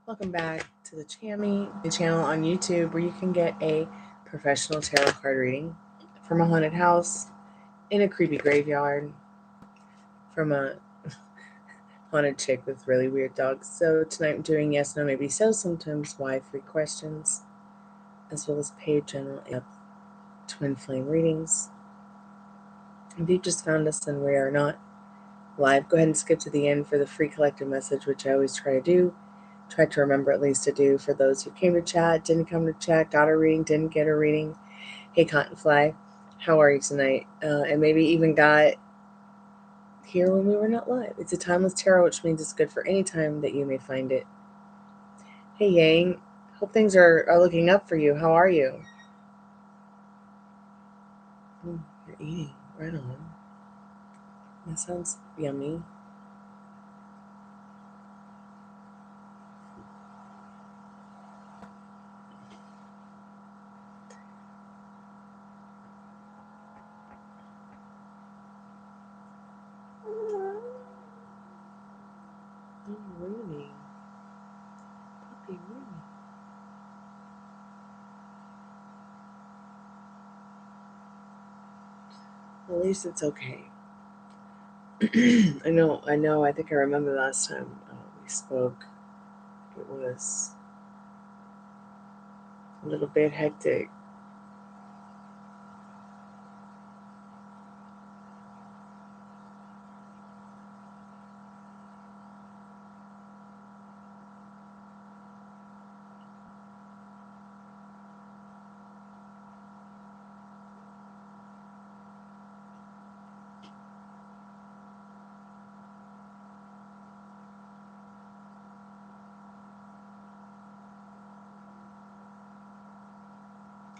Welcome back to the channel on YouTube where you can get a professional tarot card reading from a haunted house, in a creepy graveyard, from a haunted chick with really weird dogs. So tonight I'm doing yes, no, maybe so, sometimes why, 3 questions, as well as paid general twin flame readings. If you just found us and we are not live, go ahead and skip to the end for the free collective message, which I always try to do. Try to remember at least to do for those who came to chat, didn't come to chat, got a reading, didn't get a reading. Hey, Cottonfly, how are you tonight? And maybe even got here when we were not live. It's a timeless tarot, which means it's good for any time that you may find it. Hey, Yang, hope things are looking up for you. How are you? You're eating. Right on. That sounds yummy. Oh, Rooney. Puppy Rooney. At least it's okay. I know. I think I remember last time we spoke. It was a little bit hectic.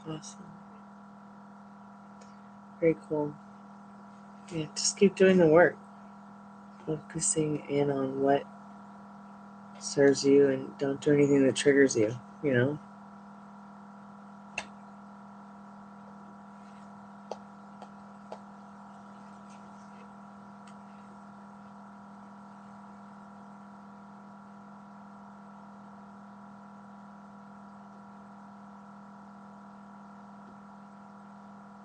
Awesome. Very cool. Yeah, just keep doing the work. Focusing in on what serves you and don't do anything that triggers you, you know?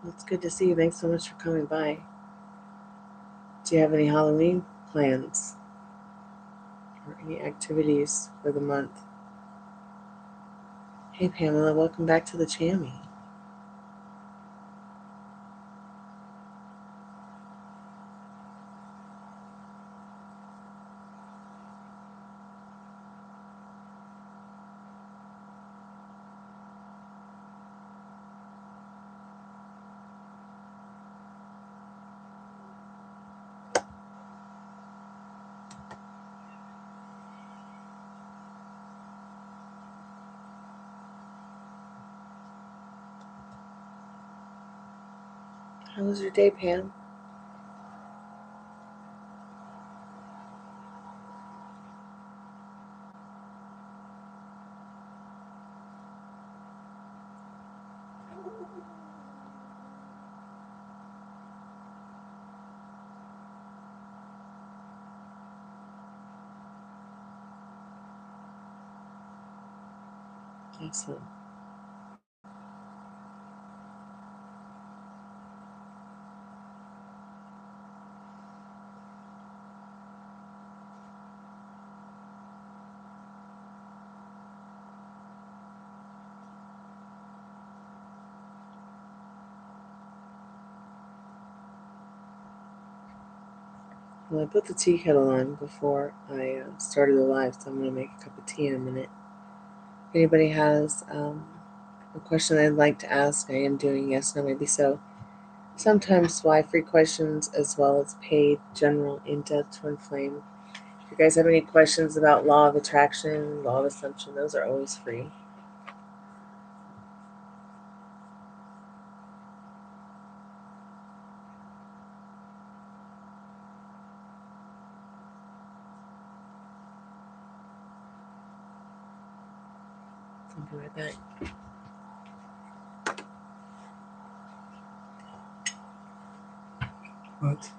It's good to see you. Thanks so much for coming by. Do you have any Halloween plans or any activities for the month? Hey, Pamela, welcome back to the Chammy. How was your day, Pam? Awesome. Well, I put the tea kettle on before I started the live, so I'm going to make a cup of tea in a minute. If anybody has a question they'd like to ask, I am doing yes, no, maybe so. Sometimes why, 3 questions, as well as paid general in-depth twin flame. If you guys have any questions about law of attraction, law of assumption, those are always free. I'll be right back. What?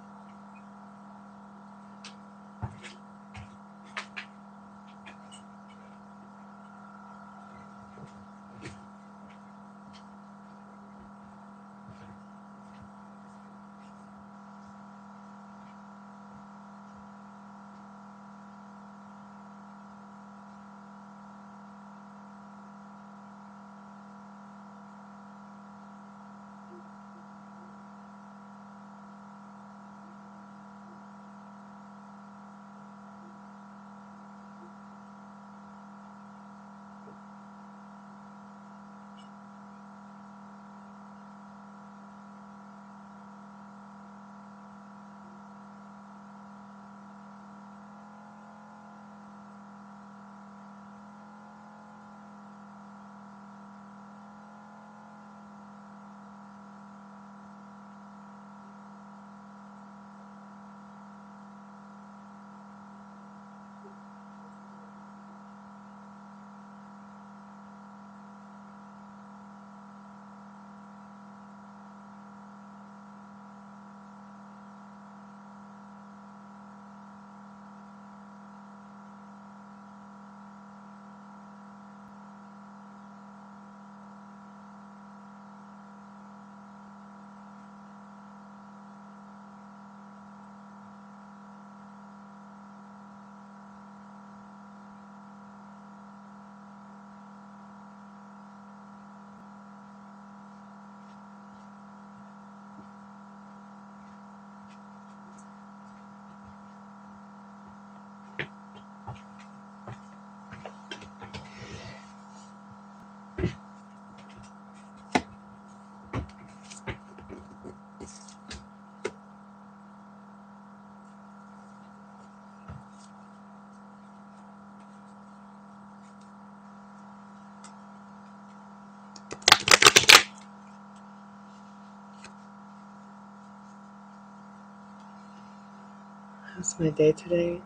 How's my day today?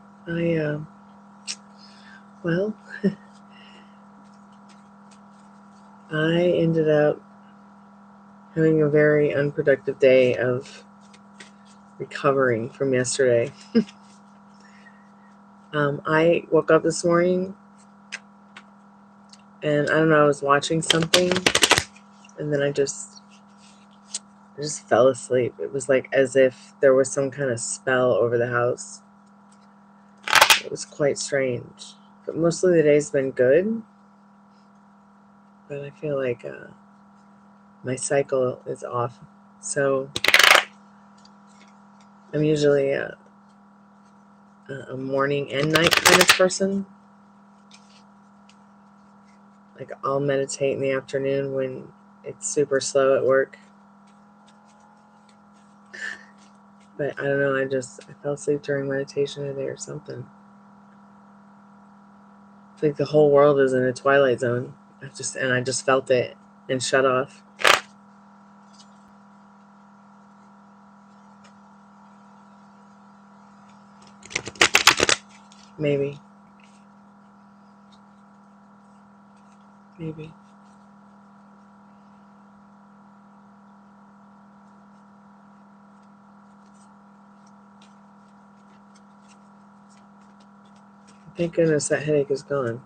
Well, I ended up having a very unproductive day of recovering from yesterday. I woke up this morning and I don't know, I was watching something and then I just fell asleep. It was like as if there was some kind of spell over the house. It was quite strange. But mostly the day's been good. But I feel like my cycle is off. So I'm usually a morning and night kind of person. Like I'll meditate in the afternoon when it's super slow at work. But I don't know, I fell asleep during meditation today or something. It's like the whole world is in a twilight zone. I just felt it and shut off. Maybe. Thank goodness that headache is gone.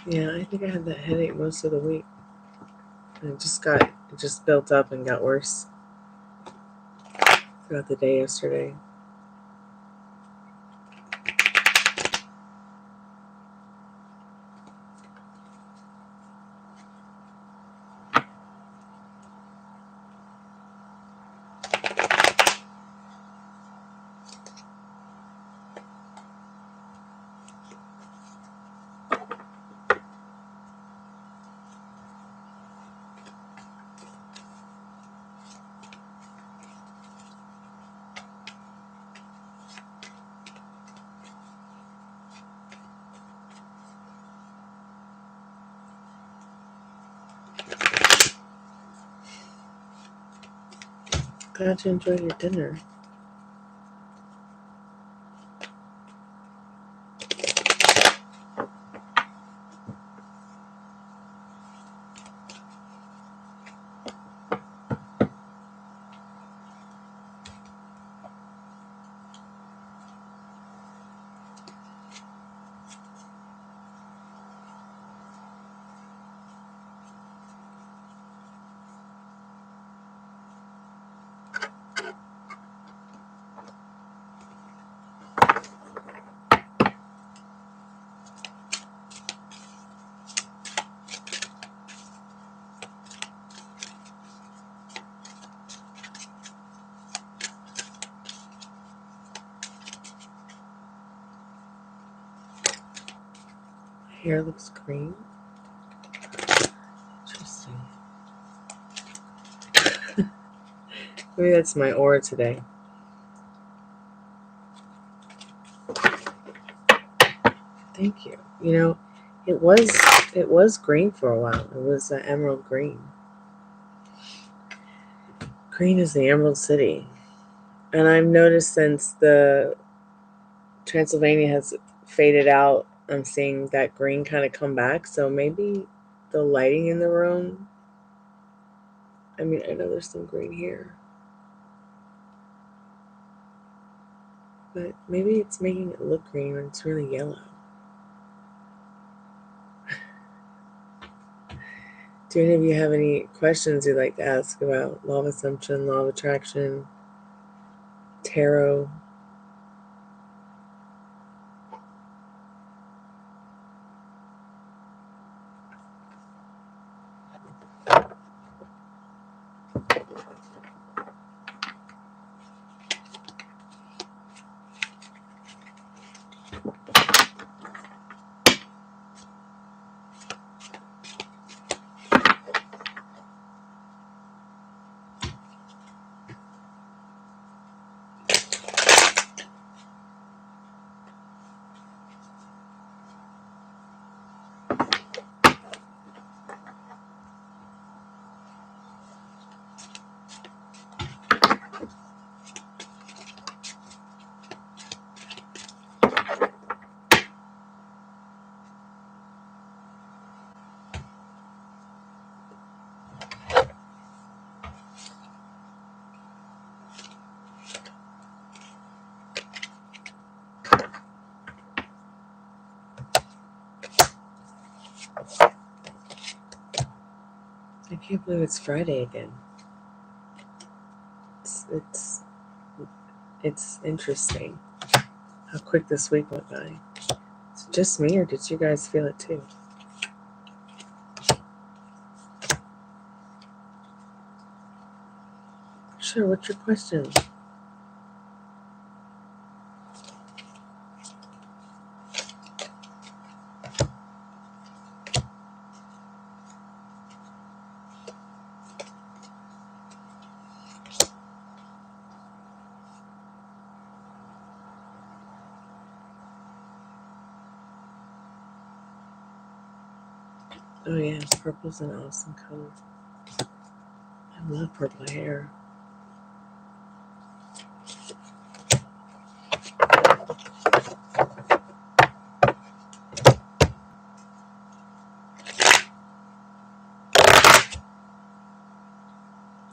Yeah, I think I had that headache most of the week. And it just built up and got worse throughout the day yesterday. Glad you enjoyed your dinner. Hair looks green. Interesting. Maybe that's my aura today. Thank you. You know, it was green for a while. It was emerald green. Green is the Emerald City. And I've noticed since the Transylvania has faded out, I'm seeing that green kind of come back. So maybe the lighting in the room. I mean, I know there's some green here. But maybe it's making it look green when it's really yellow. Do any of you have any questions you'd like to ask about law of assumption, law of attraction, tarot? I can't believe it's Friday again. It's interesting how quick this week went by. Is it just me, or did you guys feel it too? Sure, what's your question? Oh yeah, purple's an awesome color. I love purple hair.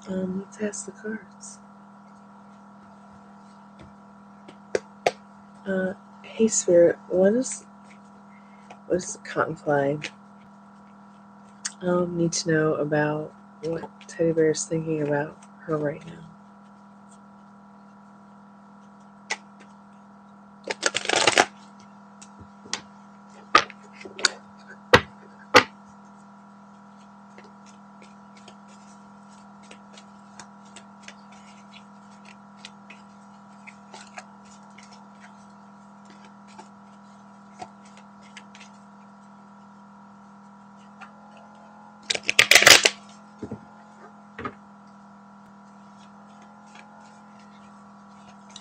Let's ask the cards. Hey Spirit, what is Cottonfly need to know about what Teddy Bear is thinking about her right now?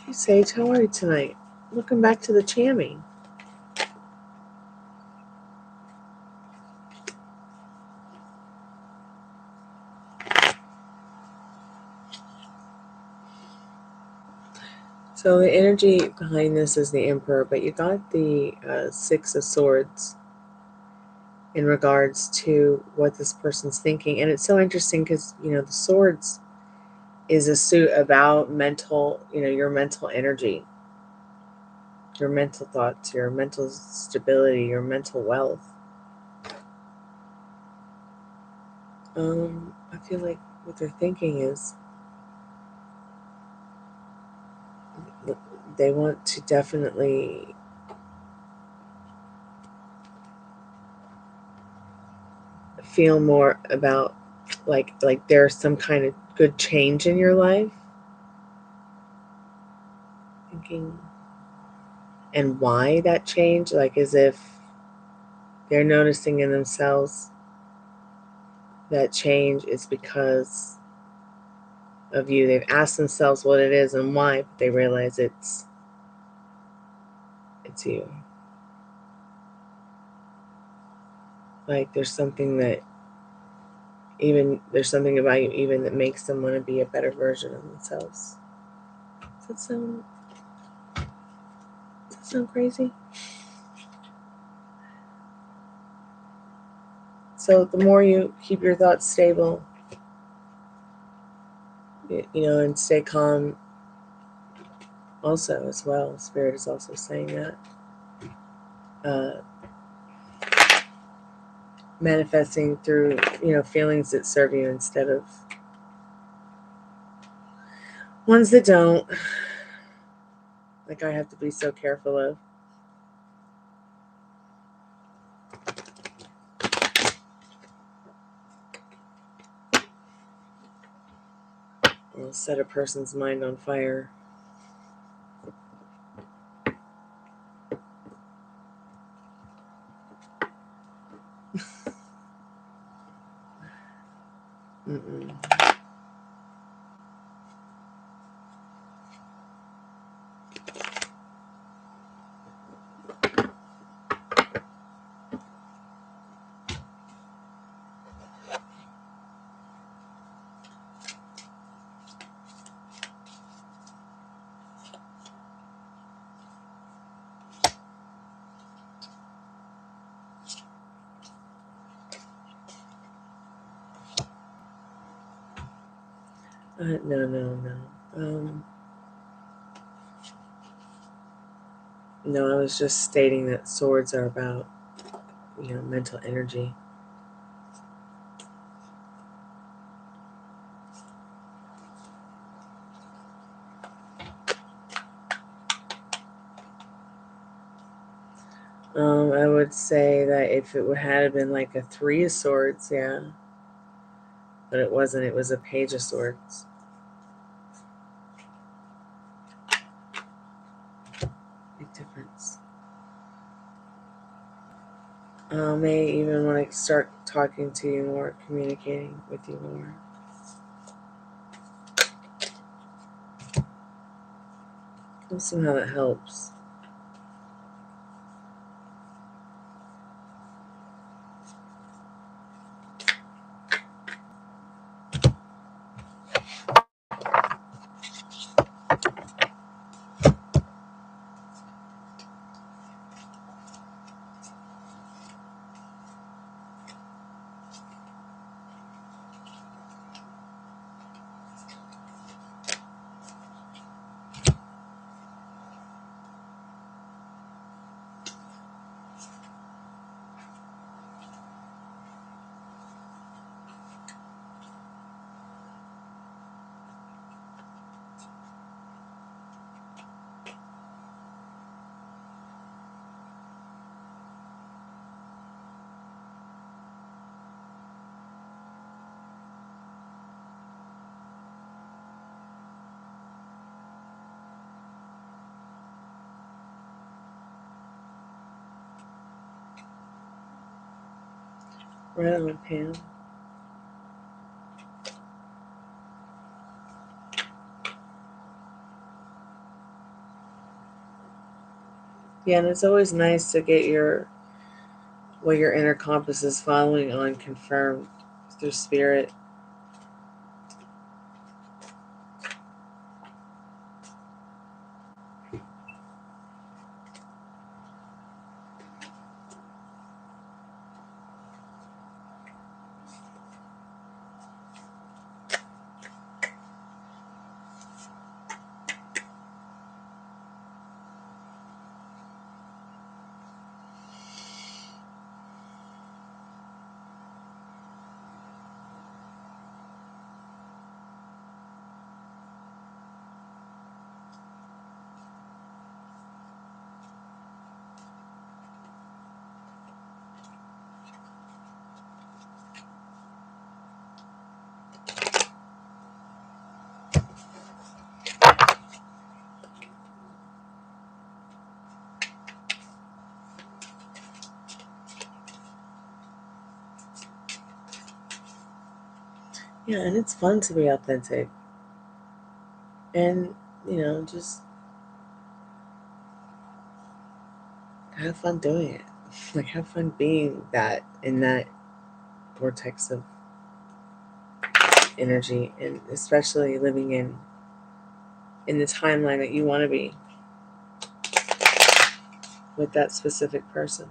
Hey Sage, how are you tonight? Welcome back to the Chammy. So the energy behind this is the Emperor, but you got the Six of Swords in regards to what this person's thinking. And it's so interesting because, the Swords is a suit about mental, your mental energy, your mental thoughts, your mental stability, your mental wealth. I feel like what they're thinking is they want to definitely feel more about like there's some kind of good change in your life. Thinking and why that change, like as if they're noticing in themselves that change is because of you. They've asked themselves what it is and why, but they realize it's you. Like there's something about you even that makes them want to be a better version of themselves. Does that sound crazy? So the more you keep your thoughts stable, and stay calm also as well. Spirit is also saying that. Manifesting through, feelings that serve you instead of ones that don't. Like I have to be so careful of. Will set a person's mind on fire. Mm-mm. No. No, I was just stating that swords are about, mental energy. I would say that if it had been like a 3 of Swords, yeah. But it wasn't. It was a Page of Swords. Big difference. May even want to start talking to you more, communicating with you more. We'll see how that helps. Right on, Pam. Yeah, and it's always nice to get what your inner compass is following on confirmed through spirit. Yeah, and it's fun to be authentic. And, just have fun doing it. Like, have fun being that in that vortex of energy, and especially living in the timeline that you want to be with that specific person.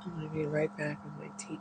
I'm going to be right back with my tea.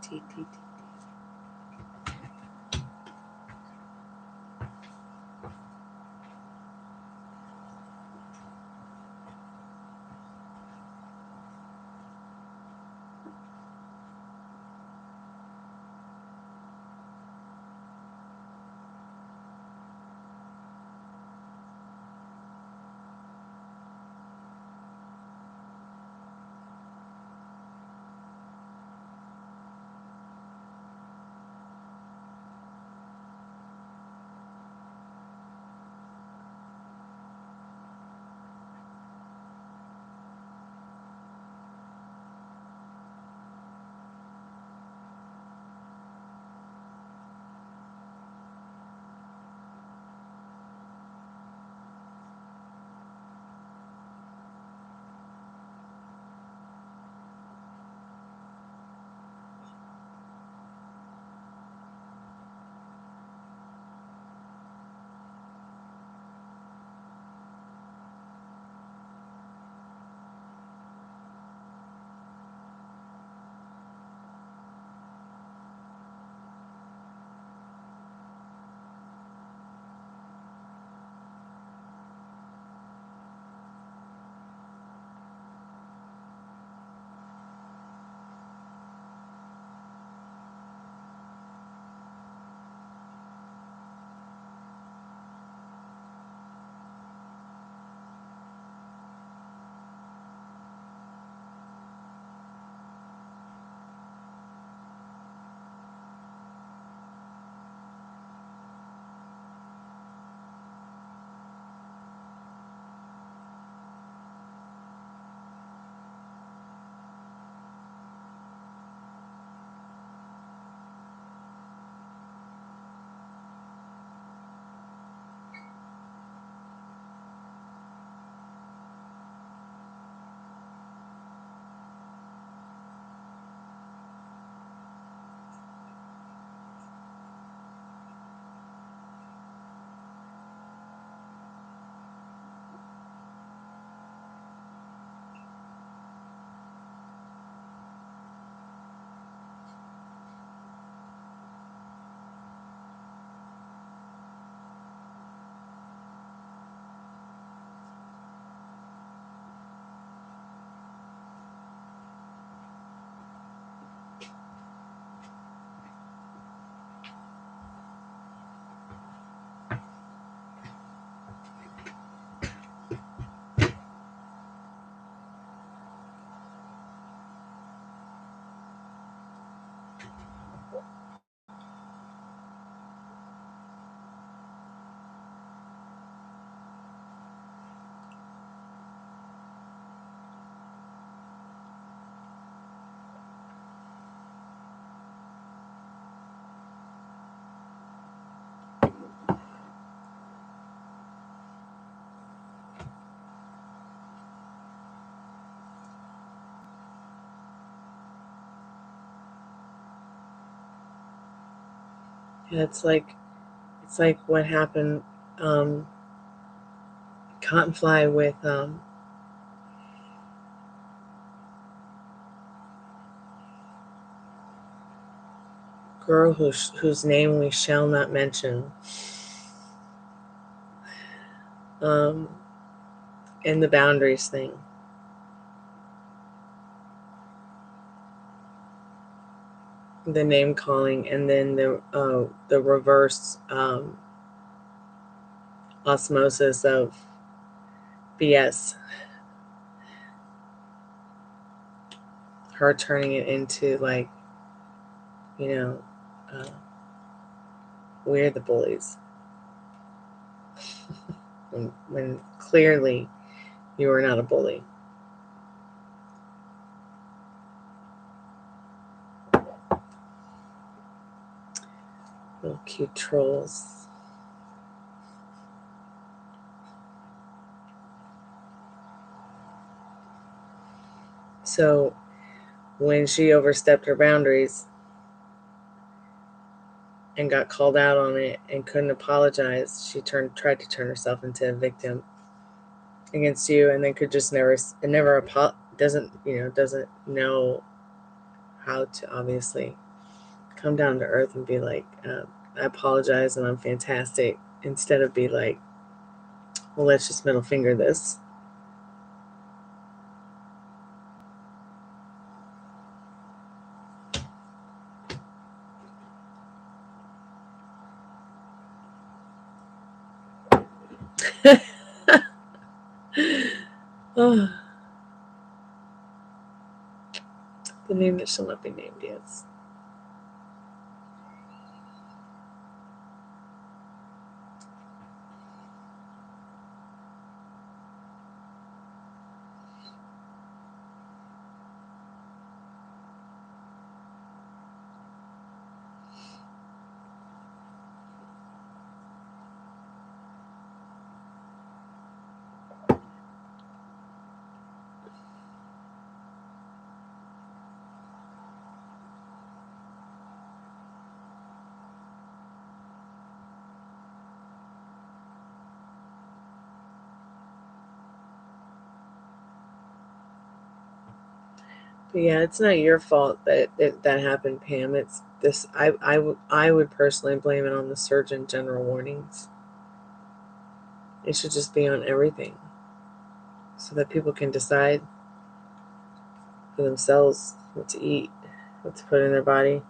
Yeah, it's like what happened, Cottonfly with girl whose name we shall not mention. And the boundaries thing. The name calling, and then the reverse osmosis of BS. Her turning it into like, you know, we're the bullies. when clearly you are not a bully. Little cute trolls. So when she overstepped her boundaries and got called out on it and couldn't apologize, she tried to turn herself into a victim against you, and then could just doesn't know how to obviously come down to earth and be like, I apologize and I'm fantastic, instead of be like, well, let's just middle finger this. Oh, the name that shall not be named, yes. But yeah, it's not your fault that happened, Pam. It's this. I would personally blame it on the Surgeon General warnings. It should just be on everything, so that people can decide for themselves what to eat, what to put in their body.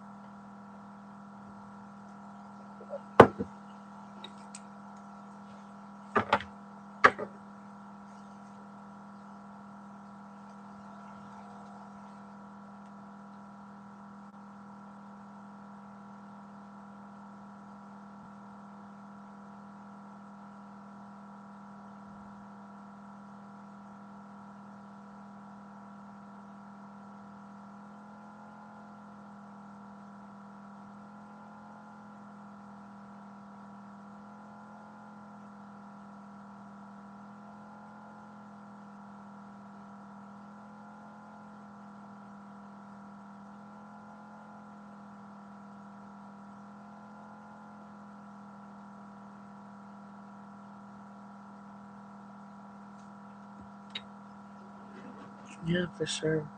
Yeah, for sure.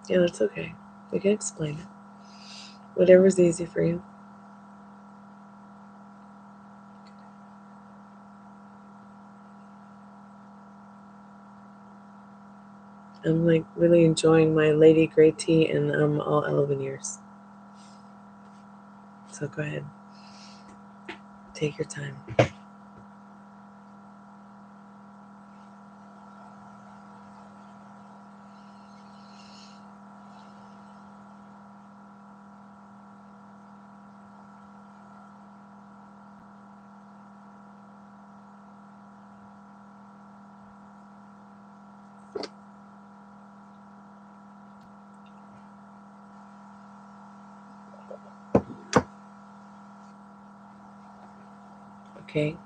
Yeah, that's okay. We can explain it. Whatever's easy for you. I'm like really enjoying my Lady Grey tea, and I'm all 11 years. So go ahead. Take your time. Okay.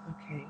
Okay.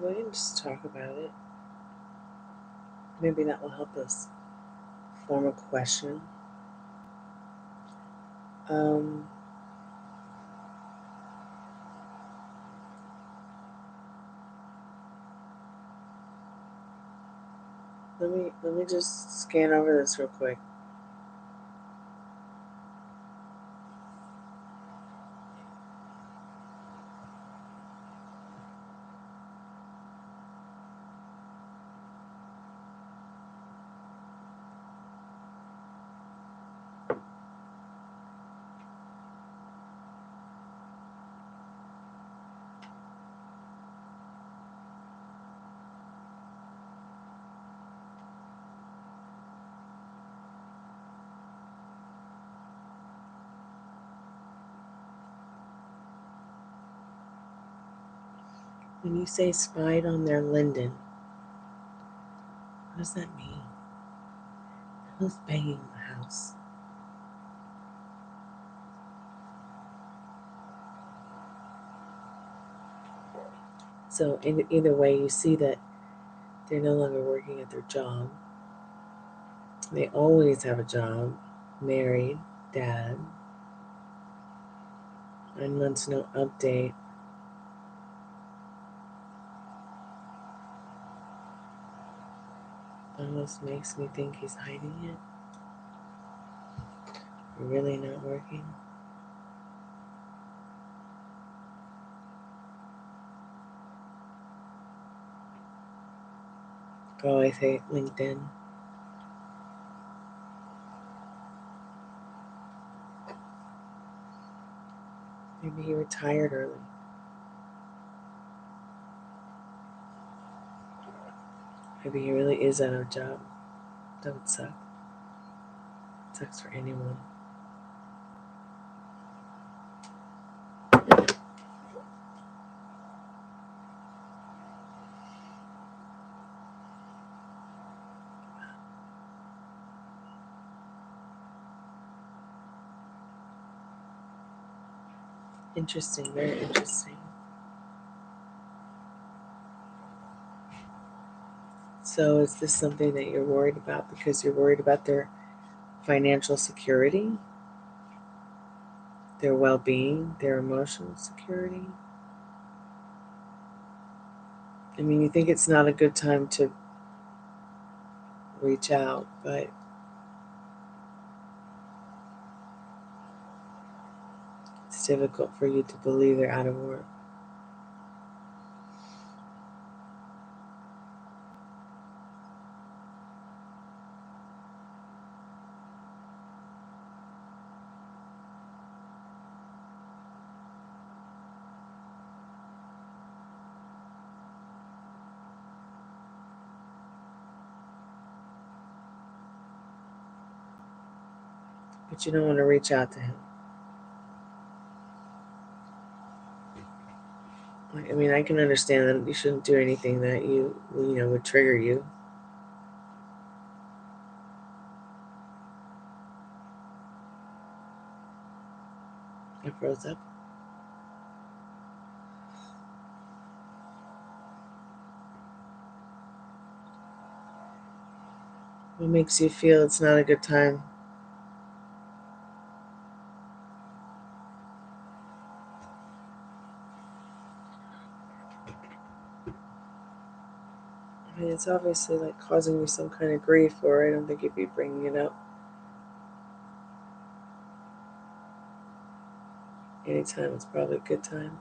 We can just talk about it. Maybe that will help us form a question. Let me just scan over this real quick. When you say spied on their linden, what does that mean? Who's banging the house? So either way, you see that they're no longer working at their job. They always have a job, married, dad. 9 months, no update. Almost makes me think he's hiding it. Really not working. Oh, I say LinkedIn. Maybe he retired early. Maybe he really is out of a job. That would suck. It sucks for anyone. Interesting, very interesting. So is this something that you're worried about because you're worried about their financial security, their well-being, their emotional security? I mean, you think it's not a good time to reach out, but it's difficult for you to believe they're out of work. but you don't want to reach out to him. I mean, I can understand that you shouldn't do anything that would trigger you. I froze up. What makes you feel it's not a good time? I mean, it's obviously like causing you some kind of grief, or I don't think you'd be bringing it up. Anytime it's probably a good time.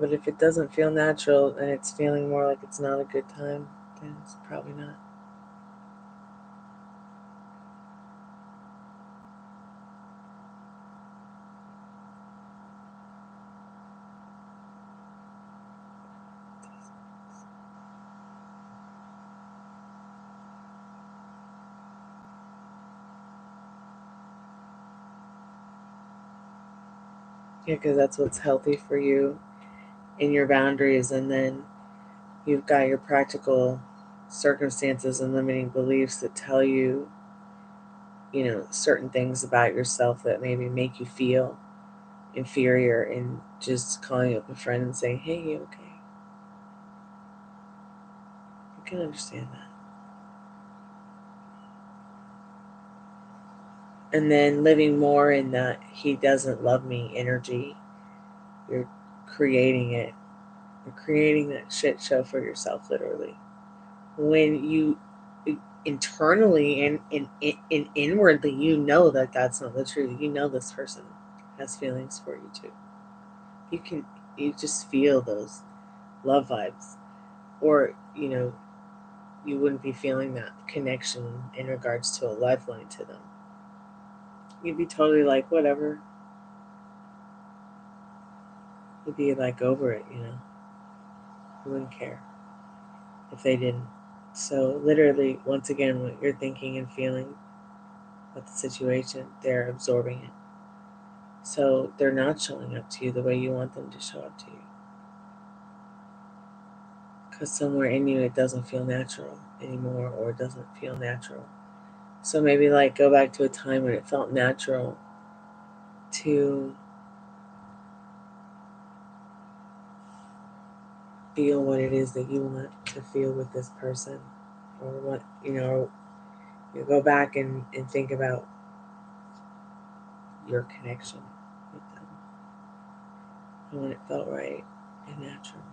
But if it doesn't feel natural and it's feeling more like it's not a good time, then it's probably not. Yeah, because that's what's healthy for you in your boundaries, and then you've got your practical circumstances and limiting beliefs that tell you, certain things about yourself that maybe make you feel inferior, and just calling up a friend and saying, hey, you okay? I can understand that. And then living more in the he doesn't love me energy, you're creating it. You're creating that shit show for yourself, literally. When you internally and inwardly, you know that that's not the truth. You know this person has feelings for you too. You just feel those love vibes, or you wouldn't be feeling that connection in regards to a lifeline to them. You'd be totally like, whatever. You'd be like over it. You wouldn't care if they didn't. So literally, once again, what you're thinking and feeling about the situation, they're absorbing it. So they're not showing up to you the way you want them to show up to you. Because somewhere in you, it doesn't feel natural anymore, or it doesn't feel natural. So maybe like go back to a time when it felt natural to feel what it is that you want to feel with this person, or what, you go back and think about your connection with them and when it felt right and natural.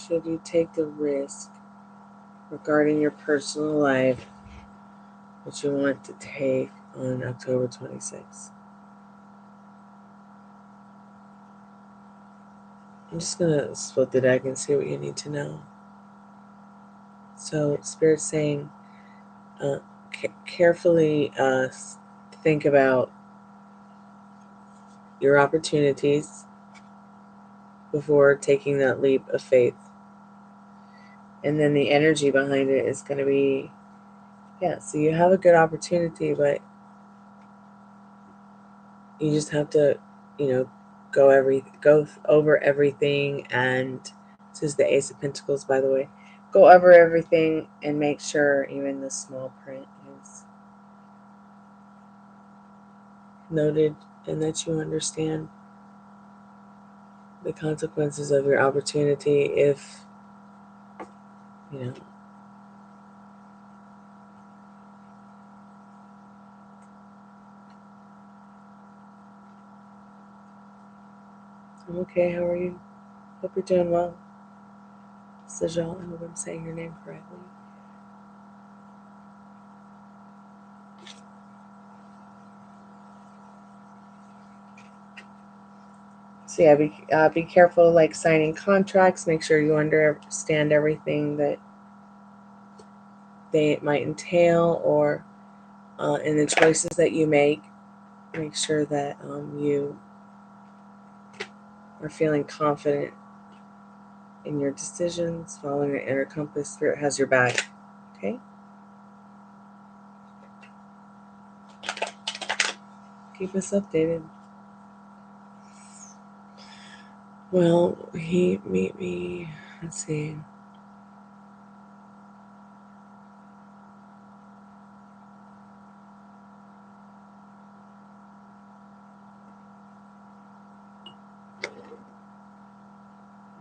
Should you take the risk regarding your personal life that you want to take on October 26th? I'm just going to split the deck and see what you need to know. So, Spirit's saying, carefully think about your opportunities before taking that leap of faith. And then the energy behind it is going to be, so you have a good opportunity, but you just have to, go over everything. And this is the Ace of Pentacles, by the way. Go over everything and make sure even the small print is noted, and that you understand the consequences of your opportunity if, I'm okay. How are you? Hope you're doing well. Sajal, I hope I'm saying your name correctly. So yeah, be careful like signing contracts. Make sure you understand everything that they might entail, or in the choices that you make. Make sure that you are feeling confident in your decisions, following your inner compass. Spirit has your back. Okay? Keep us updated. Well, he meet me. Let's see.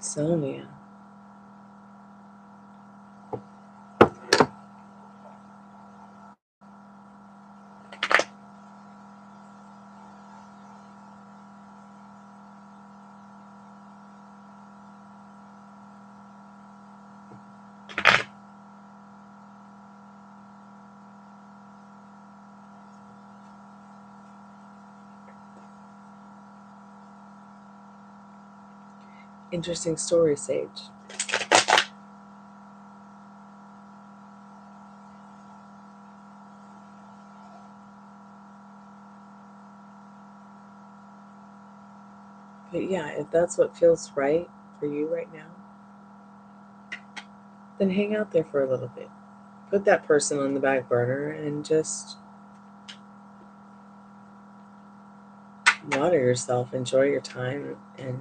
Sonia. Interesting story, Sage. But yeah, if that's what feels right for you right now, then hang out there for a little bit. Put that person on the back burner and just water yourself, enjoy your time, and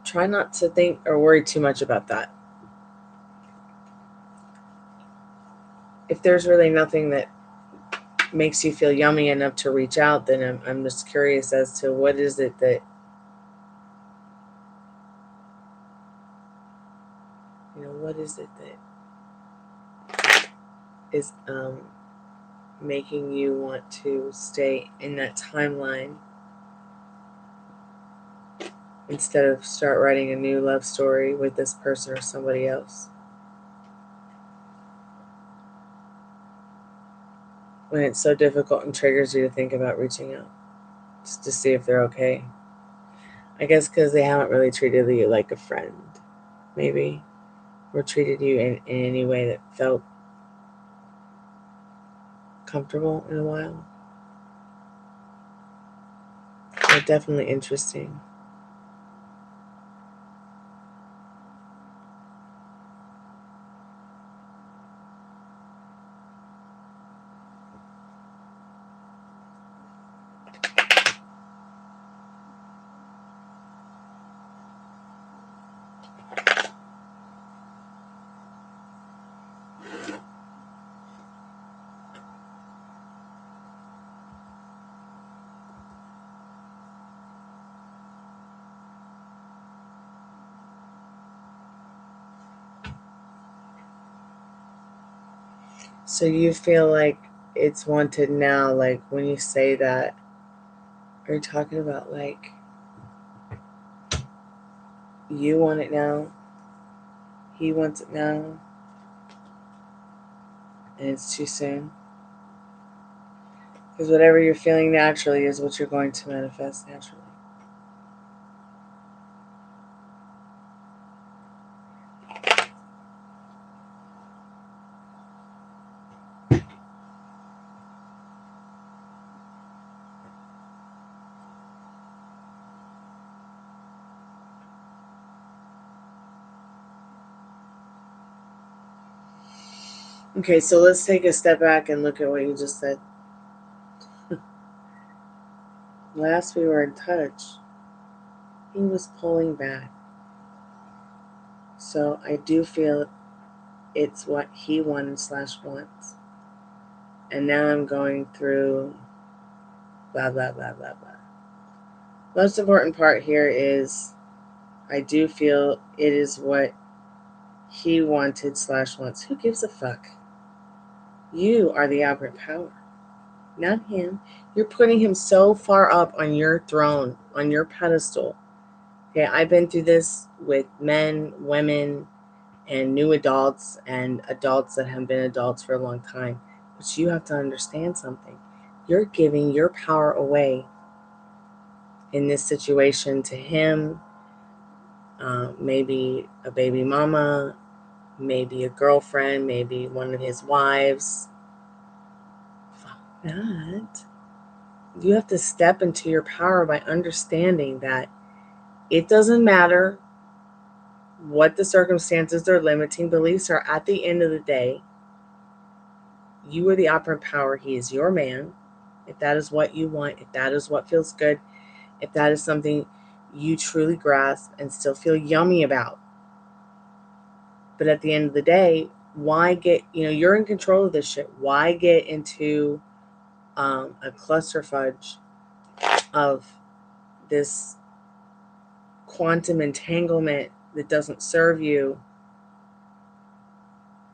try not to think or worry too much about that. If there's really nothing that makes you feel yummy enough to reach out, then I'm just curious as to what is it that, what is it that is making you want to stay in that timeline instead of start writing a new love story with this person or somebody else? When it's so difficult and triggers you to think about reaching out just to see if they're okay. I guess because they haven't really treated you like a friend, maybe, or treated you in any way that felt comfortable in a while. But definitely interesting. So you feel like it's wanted now, like when you say that, are you talking about like you want it now, he wants it now, and it's too soon? Because whatever you're feeling naturally is what you're going to manifest naturally. Okay, so let's take a step back and look at what you just said. Last we were in touch, he was pulling back. So I do feel it's what he wanted / wants. And now I'm going through blah, blah, blah, blah, blah. Most important part here is I do feel it is what he wanted / wants. Who gives a fuck? You are the operant power, not him. You're putting him so far up on your throne, on your pedestal. Okay, I've been through this with men, women, and new adults, and adults that have been adults for a long time. But you have to understand something. You're giving your power away in this situation to him. Maybe a baby mama, maybe a girlfriend, maybe one of his wives. Fuck that. You have to step into your power by understanding that it doesn't matter what the circumstances or limiting beliefs are. At the end of the day, you are the operant power. He is your man. If that is what you want, if that is what feels good, if that is something you truly grasp and still feel yummy about. But at the end of the day, why get, you're in control of this shit. Why get into a clusterfudge of this quantum entanglement that doesn't serve you,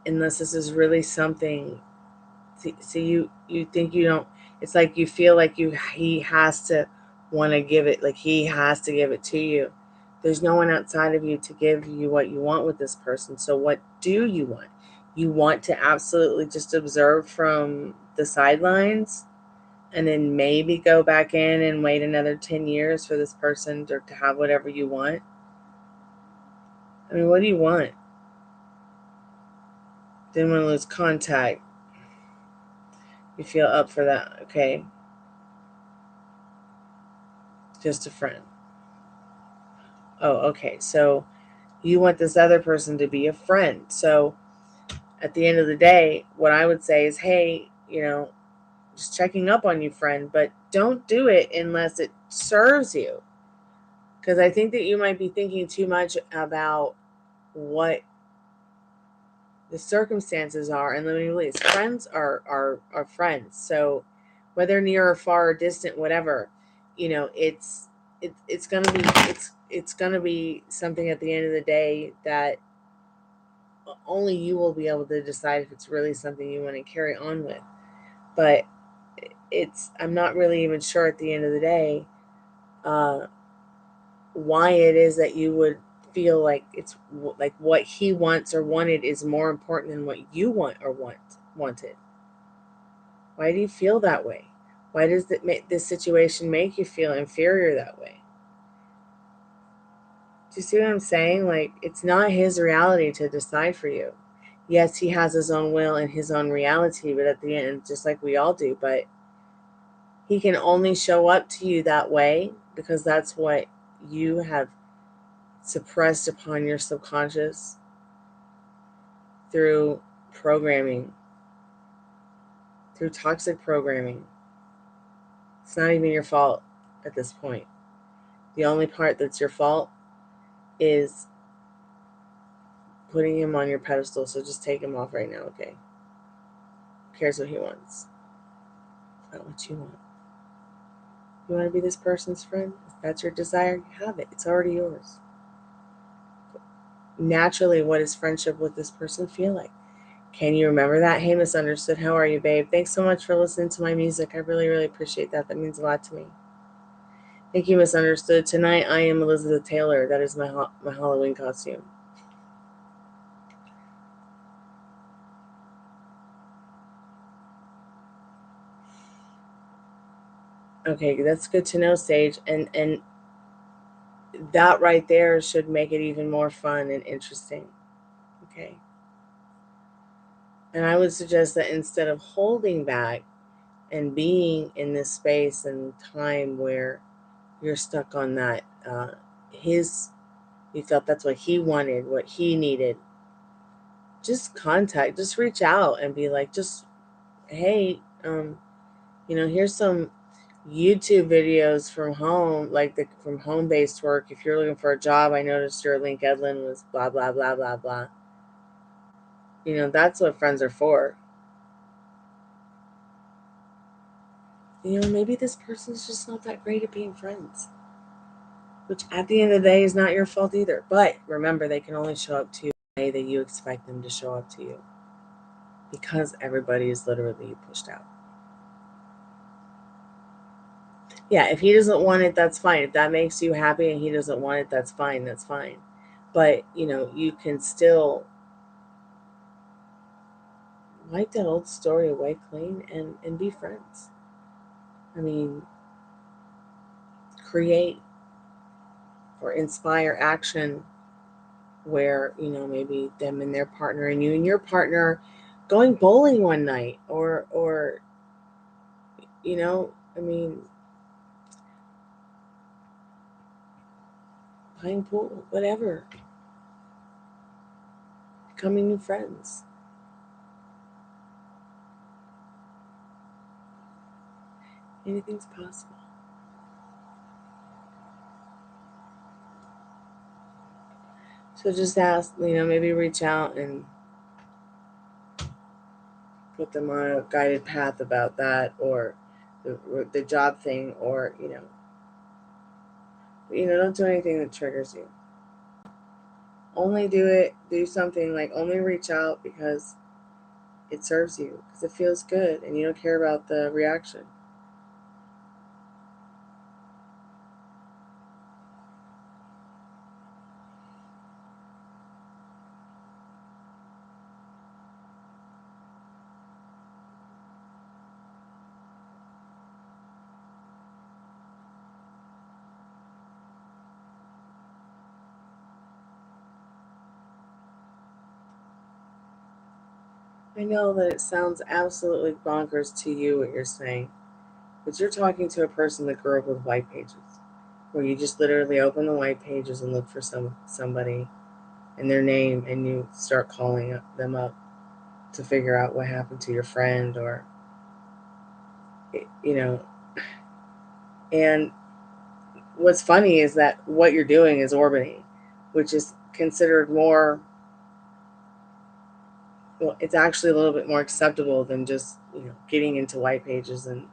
unless this is really something. See, you think you don't, it's like you feel like he has to want to give it, like he has to give it to you. There's no one outside of you to give you what you want with this person. So what do you want? You want to absolutely just observe from the sidelines and then maybe go back in and wait another 10 years for this person to have whatever you want? I mean, what do you want? Didn't want to lose contact. You feel up for that, okay? Just a friend. Oh, okay. So you want this other person to be a friend. So at the end of the day, what I would say is, hey, just checking up on you, friend, but don't do it unless it serves you. Because I think that you might be thinking too much about what the circumstances are and limiting beliefs. Friends are friends. So whether near or far or distant, whatever, it's gonna be something at the end of the day that only you will be able to decide if it's really something you want to carry on with. But I'm not really even sure at the end of the day why it is that you would feel like it's like what he wants or wanted is more important than what you want or wanted. Why do you feel that way? Why does this situation make you feel inferior that way? Do you see what I'm saying? Like, it's not his reality to decide for you. Yes, he has his own will and his own reality, but at the end, just like we all do, but he can only show up to you that way because that's what you have suppressed upon your subconscious through programming, through toxic programming. It's not even your fault at this point. The only part that's your fault is putting him on your pedestal. So just take him off right now, okay? Who cares what he wants? It's not what you want. You want to be this person's friend? If that's your desire, you have it. It's already yours. Naturally, what does friendship with this person feel like? Can you remember that? Hey, Misunderstood, how are you, babe? Thanks so much for listening to my music. I really, really appreciate that. That means a lot to me. Thank you, Misunderstood. Tonight, I am Elizabeth Taylor. That is my Halloween costume. Okay, that's good to know, Sage. And that right there should make it even more fun and interesting. Okay. And I would suggest that instead of holding back and being in this space and time where you're stuck on that, you felt that's what he wanted, what he needed, just reach out and be like, hey, here's some YouTube videos from home, like from home-based work. If you're looking for a job, I noticed your LinkedIn was blah, blah, blah, blah, blah. That's what friends are for. Maybe this person's just not that great at being friends, which at the end of the day is not your fault either. But remember, they can only show up to you the way that you expect them to show up to you, because everybody is literally pushed out. Yeah, if he doesn't want it, that's fine. If that makes you happy and he doesn't want it, that's fine. That's fine. But, you can still wipe that old story away clean and be friends. I mean, create or inspire action where, you know, maybe them and their partner and you and your partner going bowling one night or you know, I mean, playing pool, whatever. Becoming new friends. Anything's possible. So just ask, you know, maybe reach out and put them on a guided path about that, or the job thing, or don't do anything that triggers you. Only do something like only reach out because it serves you, because it feels good and you don't care about the reaction. I know that it sounds absolutely bonkers to you what you're saying, but you're talking to a person that grew up with white pages, where you just literally open the white pages and look for somebody and their name, and you start calling them up to figure out what happened to your friend, or and what's funny is that what you're doing is orbiting, which is considered more, well, it's actually a little bit more acceptable than just, getting into white pages and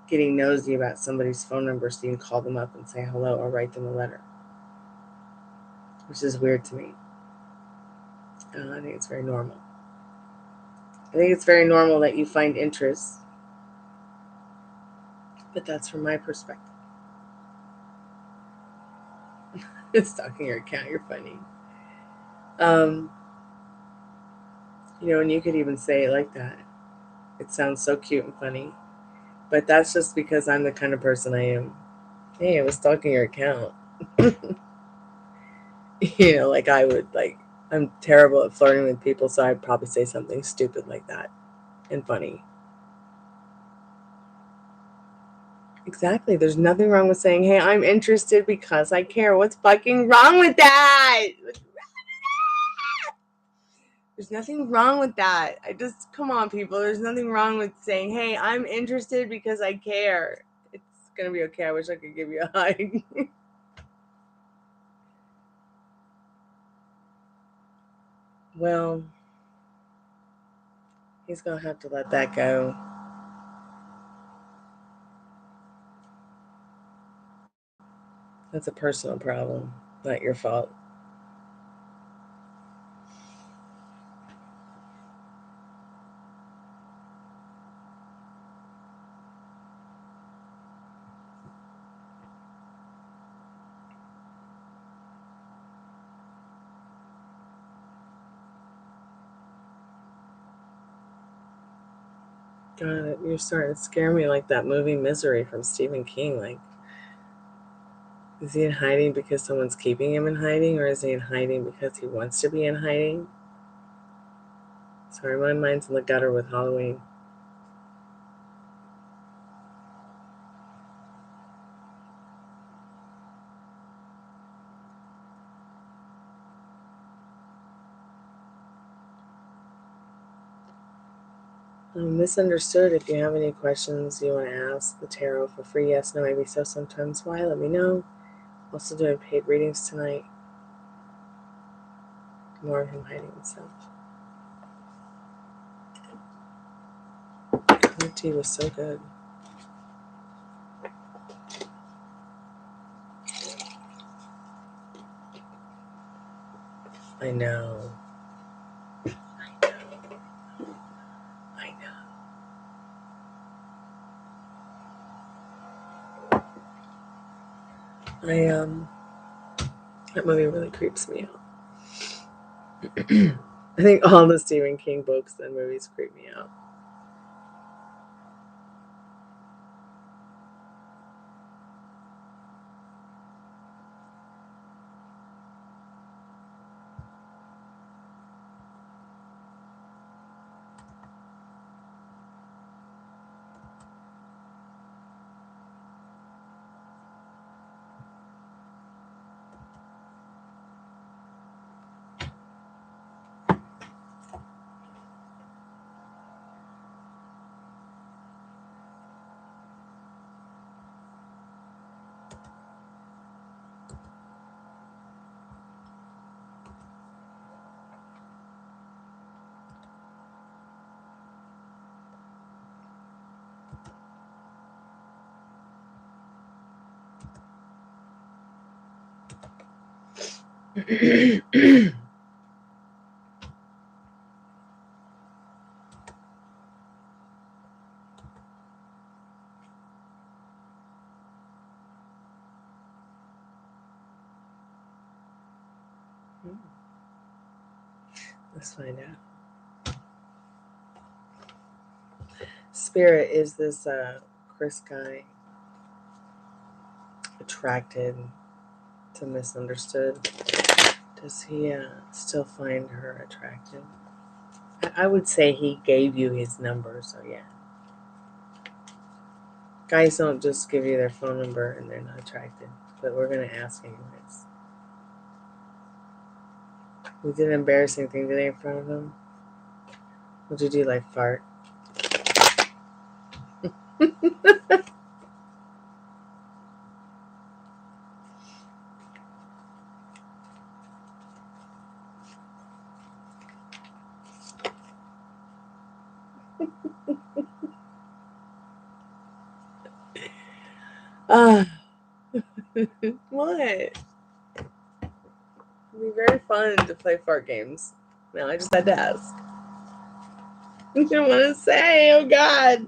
getting nosy about somebody's phone number so you can call them up and say hello or write them a letter, which is weird to me. I think it's very normal. I think it's very normal that you find interest, but that's from my perspective. Stalking your account, you're funny. And you could even say it like that. It sounds so cute and funny, but that's just because I'm the kind of person I am. Hey, I was stalking your account. I'm terrible at flirting with people, so I'd probably say something stupid like that and funny. Exactly. There's nothing wrong with saying, hey, I'm interested because I care. What's fucking wrong with that? There's nothing wrong with that. Come on, people. There's nothing wrong with saying, hey, I'm interested because I care. It's going to be okay. I wish I could give you a hug. Well, he's going to have to let that go. That's a personal problem, not your fault. God, you're starting to scare me like that movie Misery from Stephen King. Like, is he in hiding because someone's keeping him in hiding, or is he in hiding because he wants to be in hiding? Sorry, my mind's in the gutter with Halloween. Misunderstood. If you have any questions you want to ask the tarot for free, yes, no, maybe so, sometimes why, let me know. Also doing paid readings tonight. More of him hiding himself. The tea was so good. I know. That movie really creeps me out. I think all the Stephen King books and movies creep me out. Let's find out. Spirit, is this Chris guy attracted to misunderstood? Does he still find her attractive? I would say he gave you his number, so yeah. Guys don't just give you their phone number and they're not attracted, but we're going to ask anyways. We did an embarrassing thing today in front of him. What'd you do, like fart? What? It'd be very fun to play fart games. No, I just had to ask. I didn't want to say, oh God.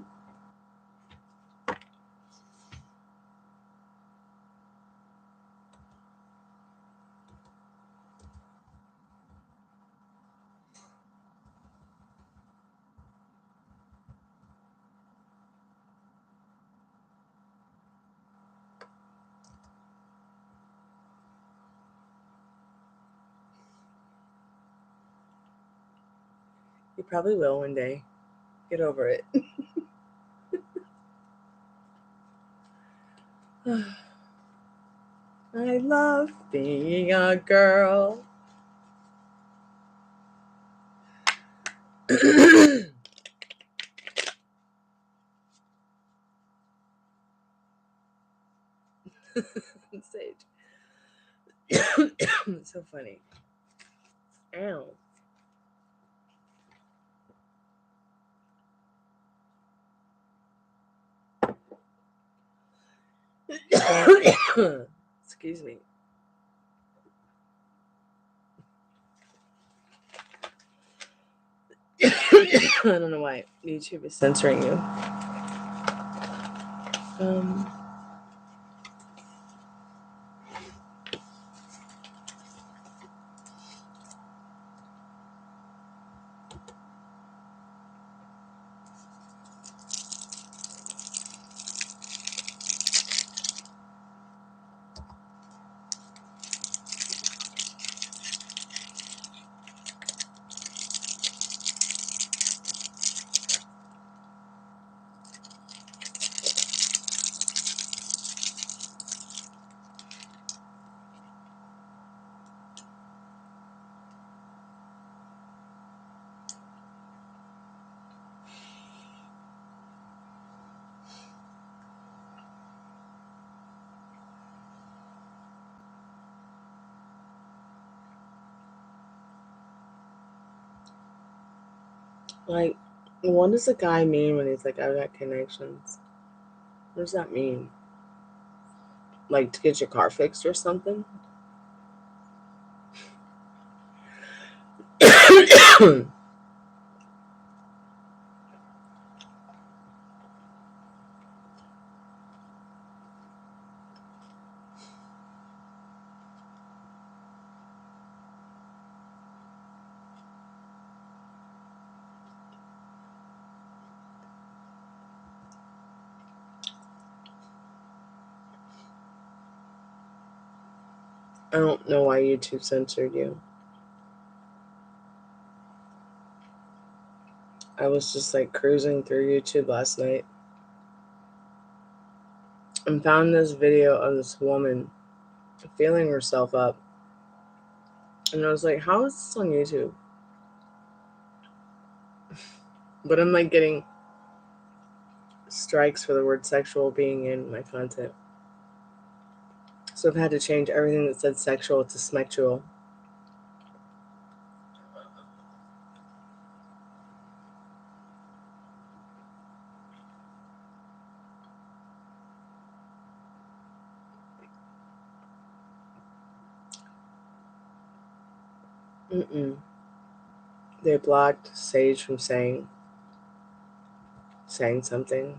You probably will one day. Get over it. I love being a girl. Sage. It's so funny. Ow. Excuse me. I don't know why YouTube is censoring you. Like, what does a guy mean when he's like, I've got connections? What does that mean? Like, to get your car fixed or something? I don't know why YouTube censored you. I was just like cruising through YouTube last night and found this video of this woman feeling herself up. And I was like, how is this on YouTube? But I'm like getting strikes for the word sexual being in my content. So I've had to change everything that said sexual to SMEXUAL. They blocked Sage from saying something.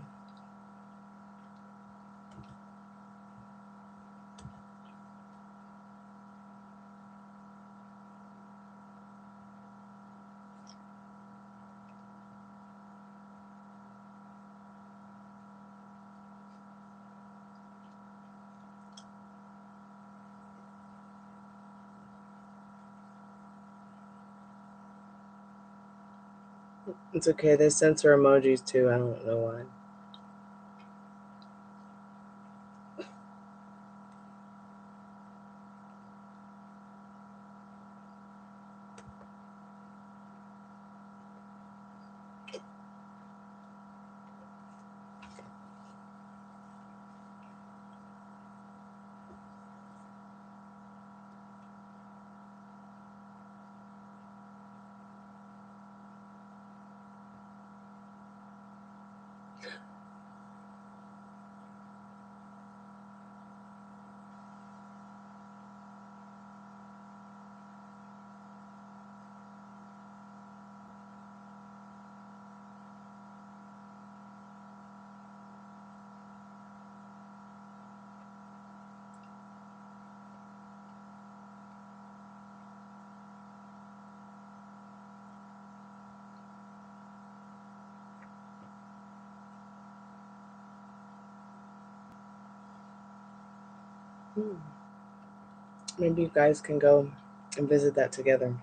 It's okay, they censor emojis too. I don't know why. Maybe you guys can go and visit that together.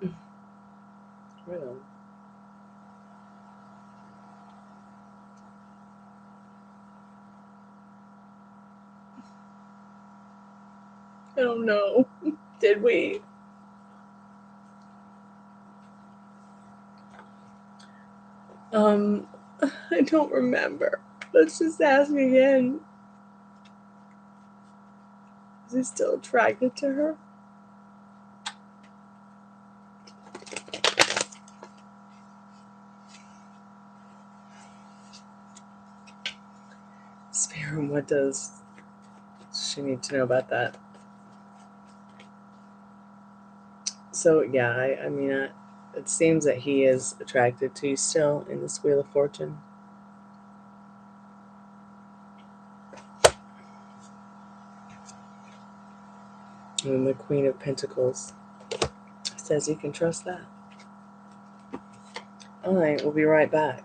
Right on. I don't know. Did we? I don't remember. Let's just ask again. Is he still attracted to her? Spare him. What does she need to know about that? So yeah, I mean, it seems that he is attracted to you still in this Wheel of Fortune. And the Queen of Pentacles says you can trust that. All right, we'll be right back.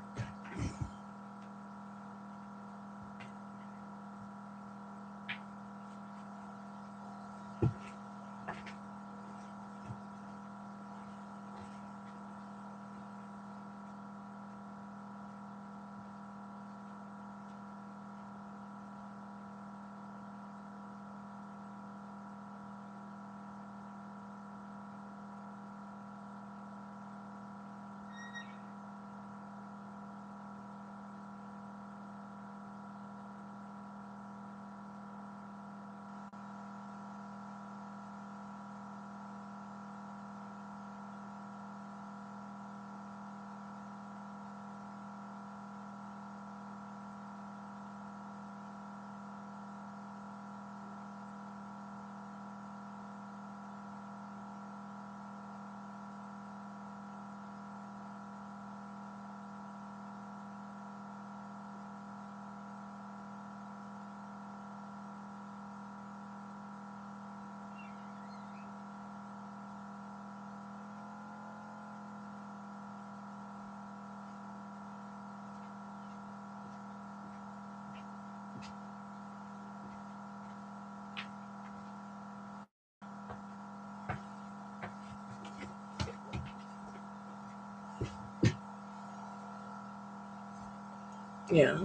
Yeah.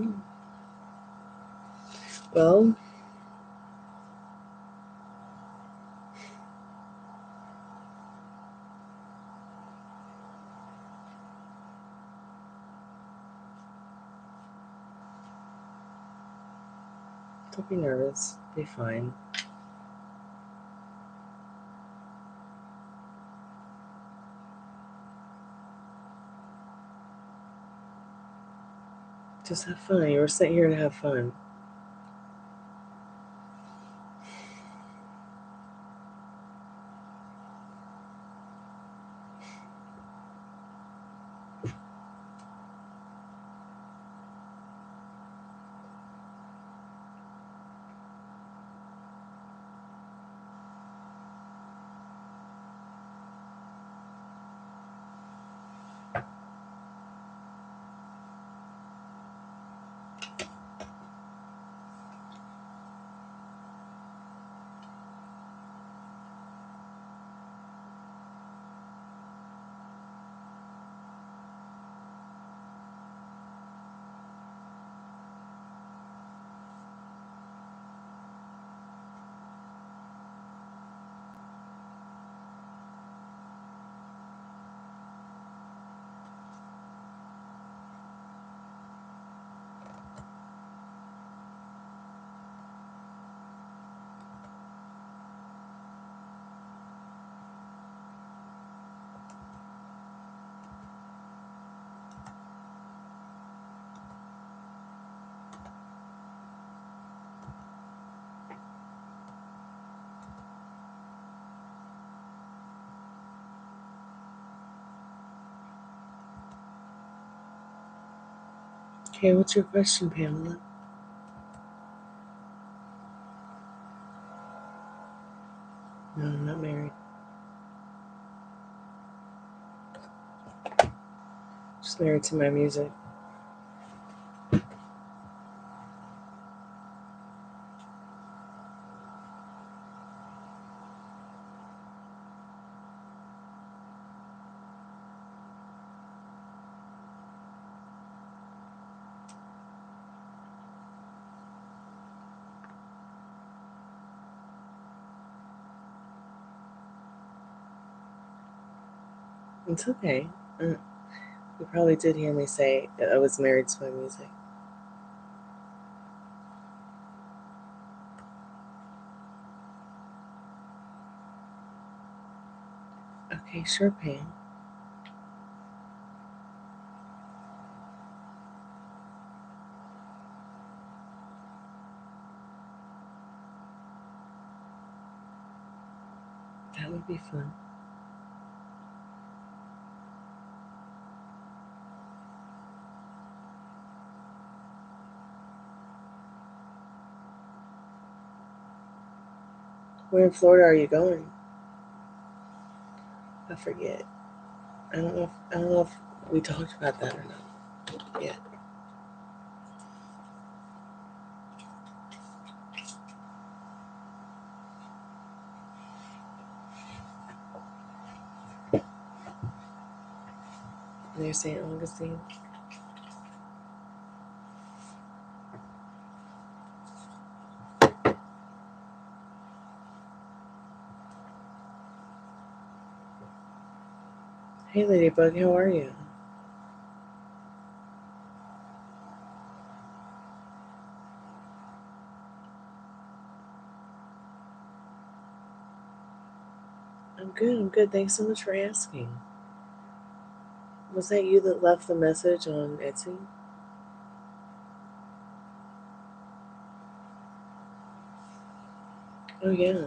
Well, don't be nervous. Be fine. Just have fun. You were sent here to have fun. Okay, what's your question, Pamela? No, I'm not married. Just married to my music. It's okay. You probably did hear me say that I was married to my music. Okay, sure, Pam. That would be fun. Where in Florida are you going? I forget. I don't know if we talked about that or not yet. Near St. Augustine. Hey, Ladybug, how are you? I'm good. I'm good. Thanks so much for asking. Was that you that left the message on Etsy? Oh, yeah.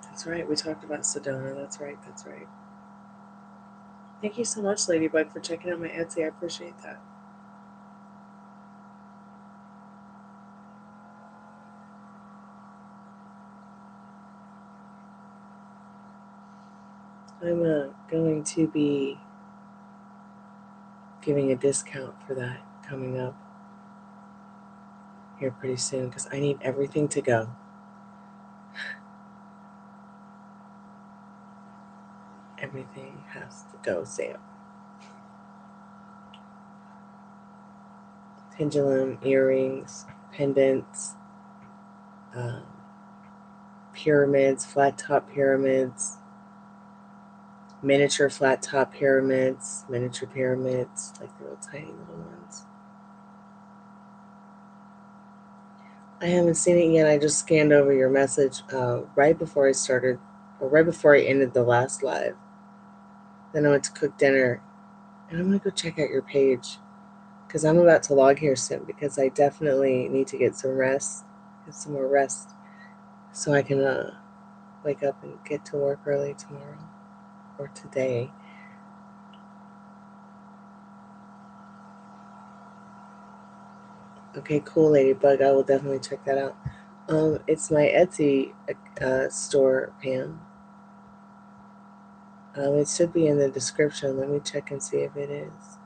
That's right. We talked about Sedona. That's right. That's right. Thank you so much, Ladybug, for checking out my Etsy. I appreciate that. I'm going to be giving a discount for that coming up here pretty soon because I need everything to go. Everything has to go, Sam. Pendulum, earrings, pendants, pyramids, flat top pyramids, miniature flat top pyramids, miniature pyramids, like the little tiny little ones. I haven't seen it yet. I just scanned over your message right before I started, or right before I ended the last live. Then I went to cook dinner, and I'm going to go check out your page because I'm about to log here soon because I definitely need to get some rest, get some more rest, so I can wake up and get to work early tomorrow or today. Okay, cool, Ladybug. I will definitely check that out. It's my Etsy store, Pam. It should be in the description. Let me check and see if it is.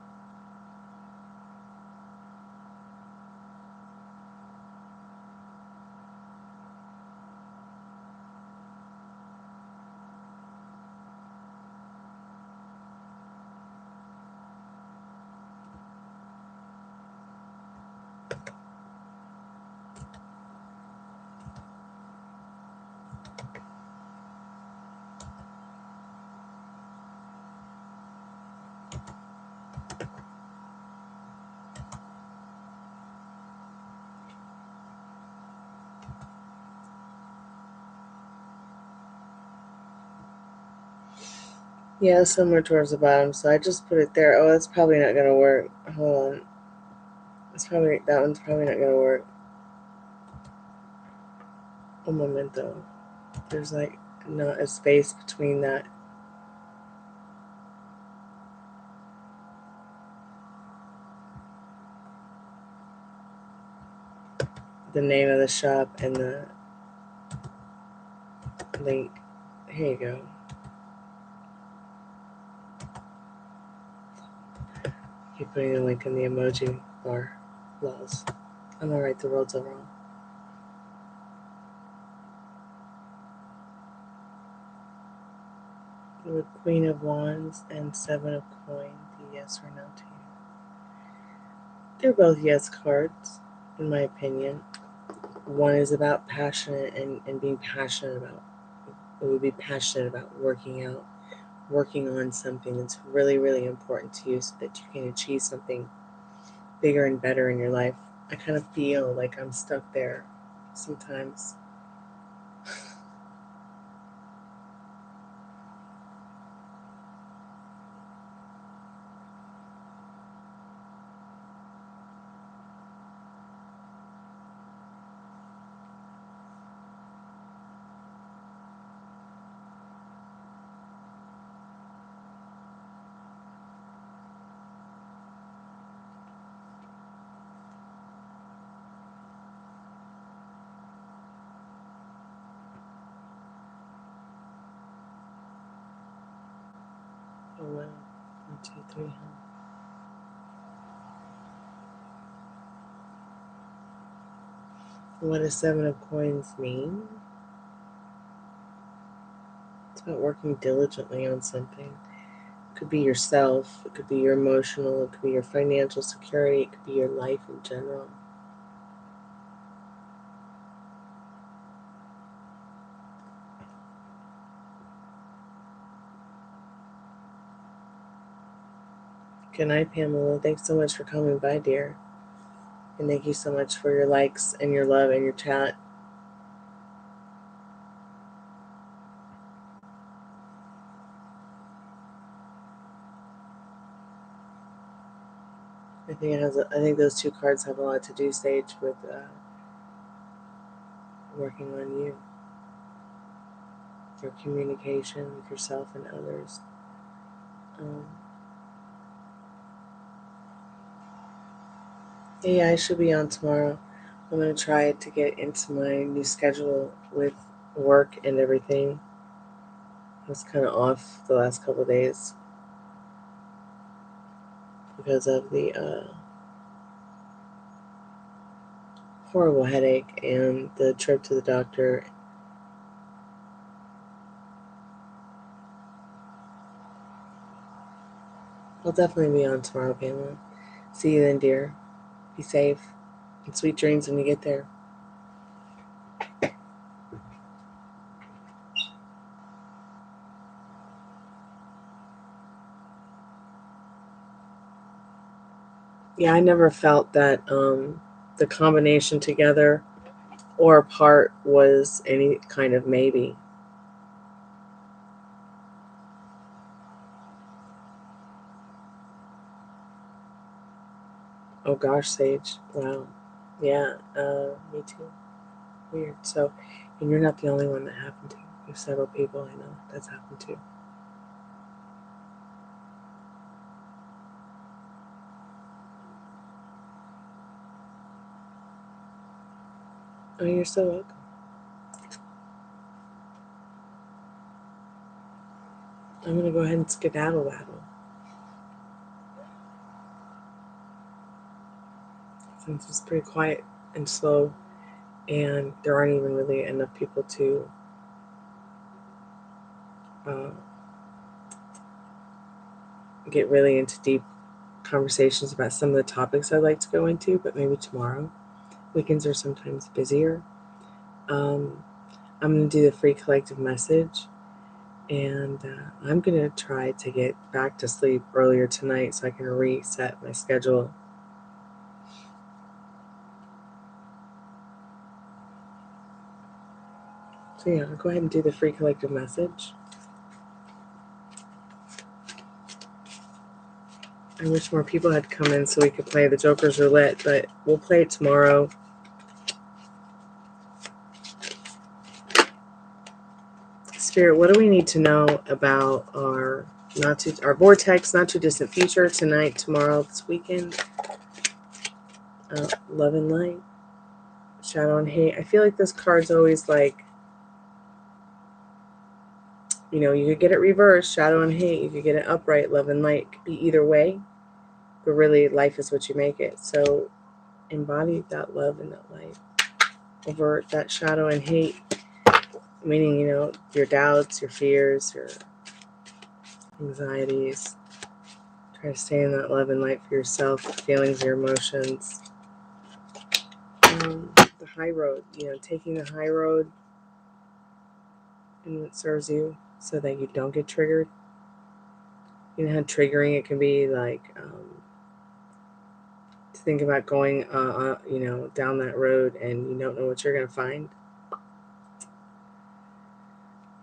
Yeah, somewhere towards the bottom. So I just put it there. Oh, that's probably not gonna work. Hold on. That one's probably not gonna work. Un momento. There's like not a space between that. The name of the shop and the link. Here you go. Keep putting the link in the emoji bar. Laws. I'm gonna write the words all wrong. The Queen of Wands and Seven of Coins. Yes or no to you. They're both yes cards, in my opinion. One is about passionate and being passionate about. It would be passionate about working out, working on something that's really, really important to you so that you can achieve something bigger and better in your life. I kind of feel like I'm stuck there sometimes. Oh wow. 1, 2, 3, huh? What does Seven of Coins mean? It's about working diligently on something. It could be yourself, it could be your emotional, it could be your financial security, it could be your life in general. Good night, Pamela. Thanks so much for coming by, dear. And thank you so much for your likes and your love and your chat. I think those two cards have a lot to do, Sage, with working on you, your communication with yourself and others. Yeah, I should be on tomorrow. I'm gonna try to get into my new schedule with work and everything. I was kind of off the last couple of days because of the horrible headache and the trip to the doctor. I'll definitely be on tomorrow, Pamela. See you then, dear. Be safe and sweet dreams when you get there. Yeah, I never felt that the combination together or apart was any kind of maybe. Oh gosh, Sage. Wow. Yeah, me too. Weird. So, and you're not the only one that happened to. There's several people I know that's happened to. Oh, you're so welcome. I'm going to go ahead and skedaddle. Since it's pretty quiet and slow, and there aren't even really enough people to get really into deep conversations about some of the topics I'd like to go into, but maybe tomorrow. Weekends are sometimes busier. I'm going to do the free collective message, and I'm going to try to get back to sleep earlier tonight so I can reset my schedule. So yeah, I'll go ahead and do the free collective message. I wish more people had come in so we could play the Joker's Roulette, but we'll play it tomorrow. Spirit, what do we need to know about our vortex, not too distant future, tonight, tomorrow, this weekend? Love and light, shadow and hate. I feel like this card's always like, you know, you could get it reversed, shadow and hate. You could get it upright, love and light. It could be either way, but really life is what you make it. So embody that love and that light over that shadow and hate, meaning, you know, your doubts, your fears, your anxieties. Try to stay in that love and light for yourself, feelings, your emotions. The high road, you know, taking the high road and it serves you so that you don't get triggered. You know how triggering it can be, like to think about going, you know, down that road and you don't know what you're going to find.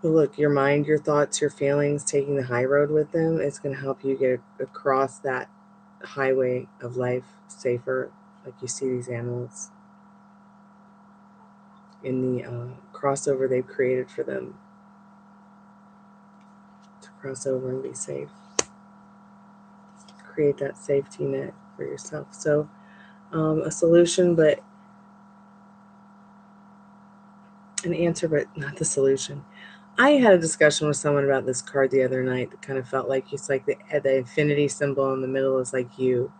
But look, your mind, your thoughts, your feelings, taking the high road with them, it's going to help you get across that highway of life safer. Like you see these animals in the crossover they've created for them to cross over and be safe. Create that safety net for yourself. So a solution, but an answer, but not the solution. I had a discussion with someone about this card the other night that kind of felt like it's like the infinity symbol in the middle is like you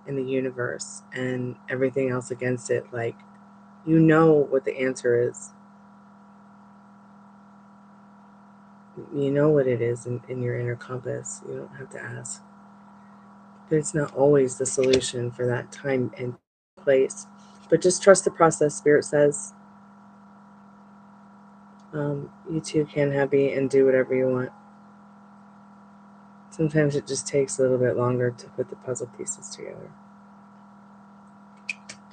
in the universe and everything else against it. Like, you know what the answer is. You know what it is in your inner compass. You don't have to ask. But it's not always the solution for that time and place. But just trust the process, Spirit says. You too can happy and do whatever you want. Sometimes it just takes a little bit longer to put the puzzle pieces together.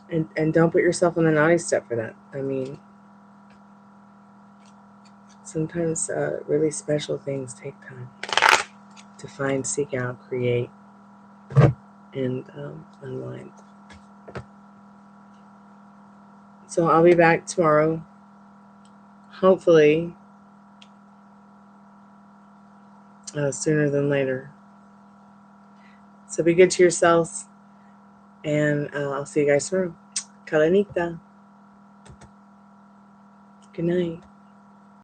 And don't put yourself on the naughty step for that. I mean, sometimes really special things take time to find, seek out, create, and unwind. So I'll be back tomorrow, hopefully sooner than later. So be good to yourselves, and I'll see you guys tomorrow. Kalanita. Good night.